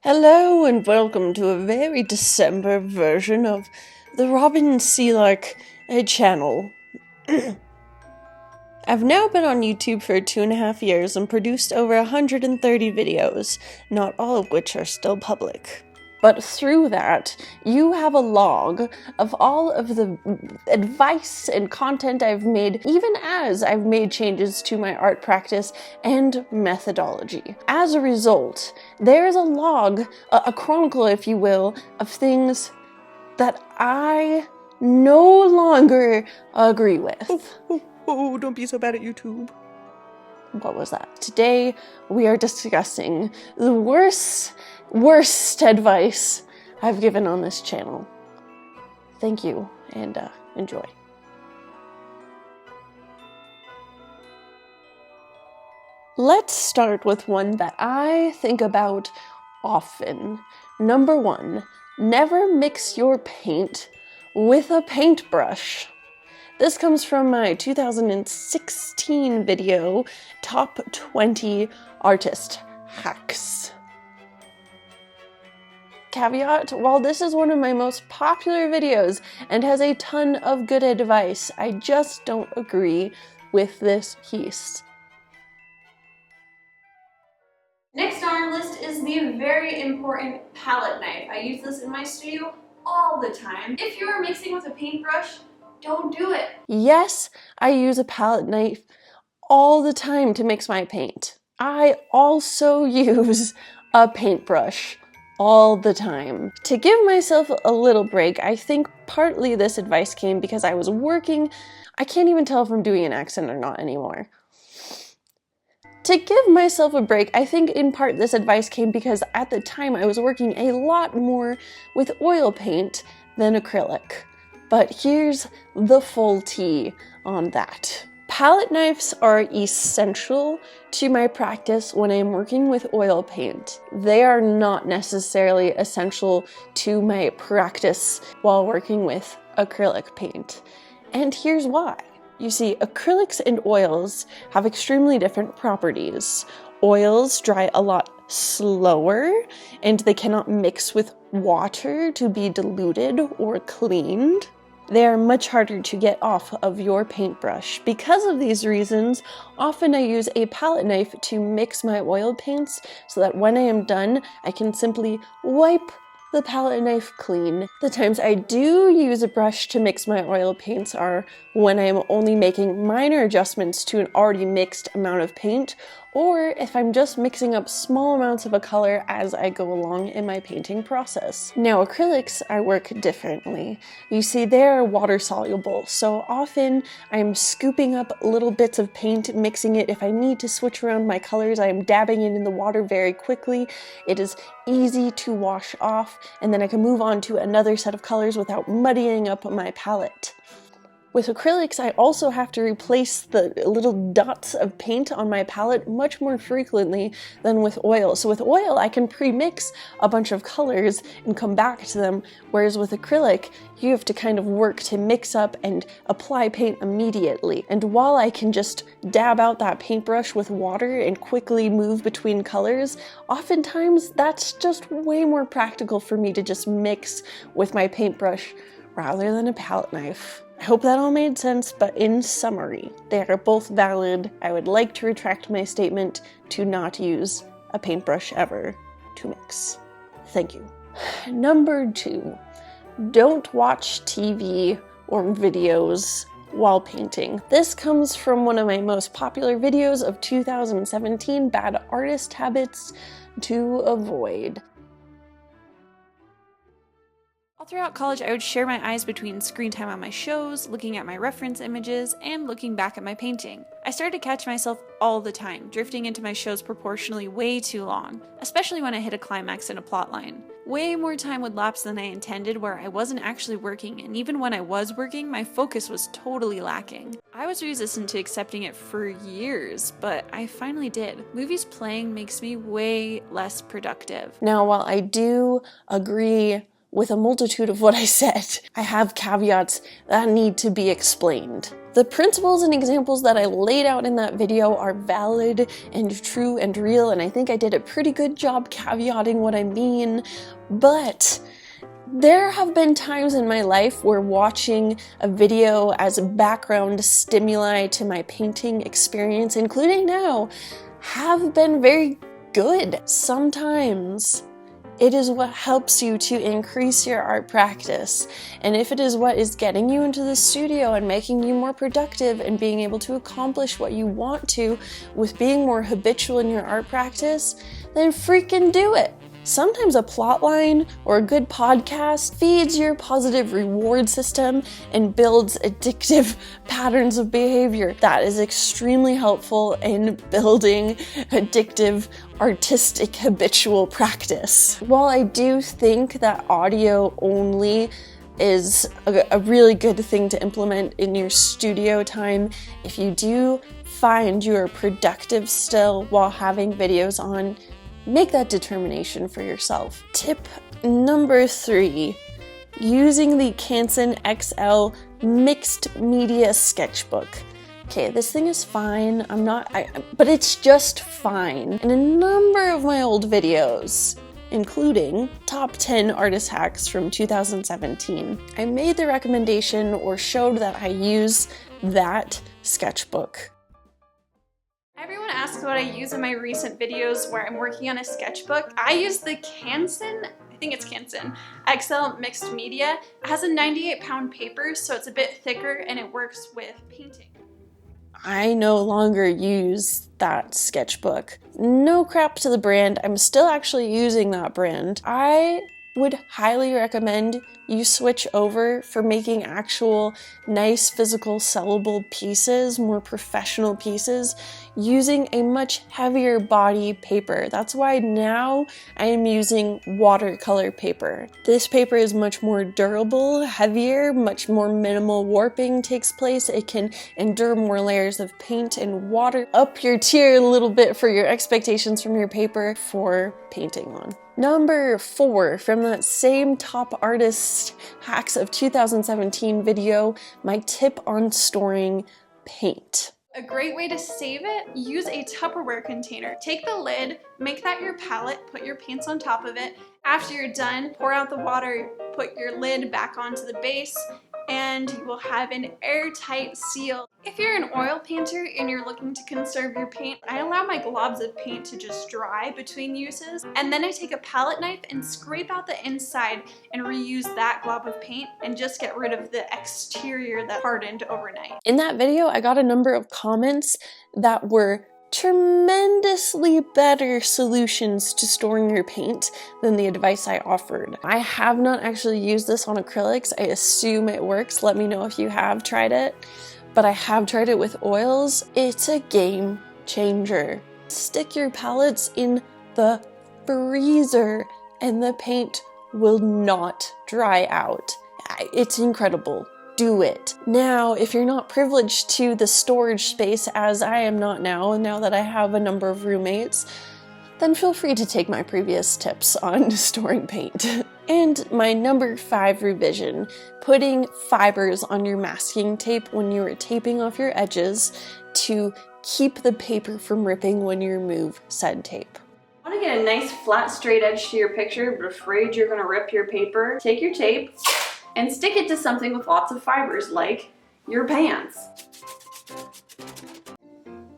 Hello and welcome to a very December version of the Robin Sealark channel. I've now been on YouTube for 2.5 years and produced over 130 videos, not all of which are still public. But through that, you have a log of all of the advice and content I've made, even as I've made changes to my art practice and methodology. As a result, there's a log, a chronicle, if you will, of things that I no longer agree with. Oh, don't be so bad at YouTube. What was that? Today, we are discussing the worst advice I've given on this channel. Thank you, and enjoy. Let's start with one that I think about often. Number 1, never mix your paint with a paintbrush. This comes from my 2016 video, Top 20 Artist Hacks. Caveat, while this is one of my most popular videos and has a ton of good advice, I just don't agree with this piece. Next on our list is the very important palette knife. I use this in my studio all the time. If you are mixing with a paintbrush, don't do it. Yes, I use a palette knife all the time to mix my paint. I also use a paintbrush all the time. To give myself a little break, I think partly this advice came because I was working. I can't even tell if I'm doing an accent or not anymore. To give myself a break, I think in part this advice came because at the time I was working a lot more with oil paint than acrylic. But here's the full tea on that. Palette knives are essential to my practice when I'm working with oil paint. They are not necessarily essential to my practice while working with acrylic paint. And here's why. You see, acrylics and oils have extremely different properties. Oils dry a lot slower, and they cannot mix with water to be diluted or cleaned. They are much harder to get off of your paintbrush. Because of these reasons, often I use a palette knife to mix my oil paints so that when I am done, I can simply wipe the palette knife clean. The times I do use a brush to mix my oil paints are when I am only making minor adjustments to an already mixed amount of paint, or if I'm just mixing up small amounts of a color as I go along in my painting process. Now, acrylics, I work differently. You see, they're water soluble, so often I'm scooping up little bits of paint, mixing it. If I need to switch around my colors, I'm dabbing it in the water very quickly. It is easy to wash off, and then I can move on to another set of colors without muddying up my palette. With acrylics, I also have to replace the little dots of paint on my palette much more frequently than with oil. So with oil, I can pre-mix a bunch of colors and come back to them, whereas with acrylic, you have to kind of work to mix up and apply paint immediately. And while I can just dab out that paintbrush with water and quickly move between colors, oftentimes that's just way more practical for me to just mix with my paintbrush rather than a palette knife. I hope that all made sense, but in summary, they are both valid. I would like to retract my statement to not use a paintbrush ever to mix. Thank you. Number 2, don't watch TV or videos while painting. This comes from one of my most popular videos of 2017, Bad Artist Habits to Avoid. All throughout college, I would share my eyes between screen time on my shows, looking at my reference images, and looking back at my painting. I started to catch myself all the time, drifting into my shows proportionally way too long, especially when I hit a climax in a plotline. Way more time would lapse than I intended where I wasn't actually working, and even when I was working, my focus was totally lacking. I was resistant to accepting it for years, but I finally did. Movies playing makes me way less productive. Now, while I do agree with a multitude of what I said, I have caveats that need to be explained. The principles and examples that I laid out in that video are valid and true and real, and I think I did a pretty good job caveating what I mean, but there have been times in my life where watching a video as a background stimuli to my painting experience, including now, have been very good. Sometimes it is what helps you to increase your art practice. And if it is what is getting you into the studio and making you more productive and being able to accomplish what you want to with being more habitual in your art practice, then freaking do it. Sometimes a plot line or a good podcast feeds your positive reward system and builds addictive patterns of behavior. That is extremely helpful in building addictive, artistic, habitual practice. While I do think that audio only is a really good thing to implement in your studio time, if you do find you are productive still while having videos on, make that determination for yourself. Tip number 3, using the CANSON XL mixed media sketchbook. Okay, this thing is fine. But it's just fine. In a number of my old videos, including top 10 artist hacks from 2017, I made the recommendation or showed that I use that sketchbook. Everyone asks what I use in my recent videos where I'm working on a sketchbook. I use the CANSON, I think it's CANSON, XL Mixed Media. It has a 98-pound paper, so it's a bit thicker and it works with painting. I no longer use that sketchbook. No crap to the brand, I'm still actually using that brand. I would highly recommend you switch over for making actual nice physical sellable pieces, more professional pieces, using a much heavier body paper. That's why now I am using watercolor paper. This paper is much more durable, heavier, much more minimal warping takes place. It can endure more layers of paint and water. Up your tier a little bit for your expectations from your paper for painting on. Number 4, from that same top artist hacks of 2017 video, my tip on storing paint. A great way to save it, use a Tupperware container. Take the lid, make that your palette, put your paints on top of it. After you're done, pour out the water, put your lid back onto the base, and you will have an airtight seal. If you're an oil painter and you're looking to conserve your paint, I allow my globs of paint to just dry between uses, and then I take a palette knife and scrape out the inside and reuse that glob of paint and just get rid of the exterior that hardened overnight. In that video, I got a number of comments that were tremendously better solutions to storing your paint than the advice I offered. I have not actually used this on acrylics. I assume it works. Let me know if you have tried it. But I have tried it with oils. It's a game changer. Stick your palettes in the freezer and the paint will not dry out. It's incredible. Do it. Now, if you're not privileged to the storage space as I am not now that I have a number of roommates, then feel free to take my previous tips on storing paint. And my number 5 revision, putting fibers on your masking tape when you are taping off your edges to keep the paper from ripping when you remove said tape. Want to get a nice flat straight edge to your picture but afraid you're going to rip your paper? Take your tape and stick it to something with lots of fibers like your pants.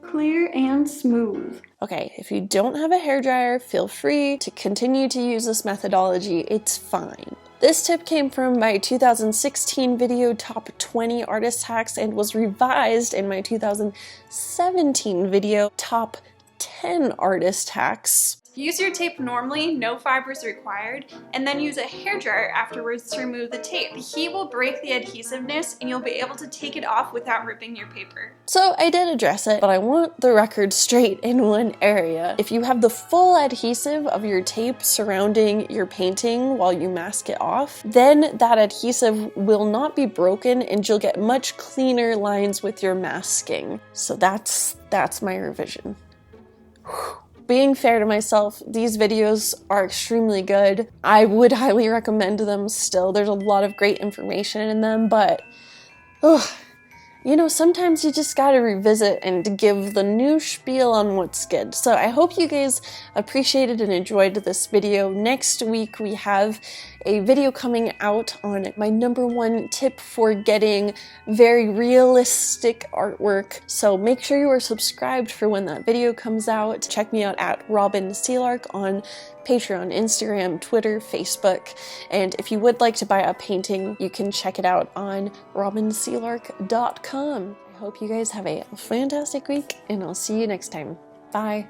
Clear and smooth. Okay, if you don't have a hairdryer, feel free to continue to use this methodology. It's fine. This tip came from my 2016 video Top 20 Artist Hacks and was revised in my 2017 video Top 10 Artist Hacks. Use your tape normally, no fibers required, and then use a hairdryer afterwards to remove the tape. The heat will break the adhesiveness and you'll be able to take it off without ripping your paper. So I did address it, but I want the record straight in one area. If you have the full adhesive of your tape surrounding your painting while you mask it off, then that adhesive will not be broken and you'll get much cleaner lines with your masking. So that's my revision. Being fair to myself, these videos are extremely good. I would highly recommend them still. There's a lot of great information in them, but you know, sometimes you just gotta revisit and give the new spiel on what's good. So I hope you guys appreciated and enjoyed this video. Next week we have a video coming out on my #1 tip for getting very realistic artwork. So make sure you are subscribed for when that video comes out. Check me out at Sealark on Patreon, Instagram, Twitter, Facebook. And if you would like to buy a painting, you can check it out on robinsealark.com. I hope you guys have a fantastic week, and I'll see you next time. Bye.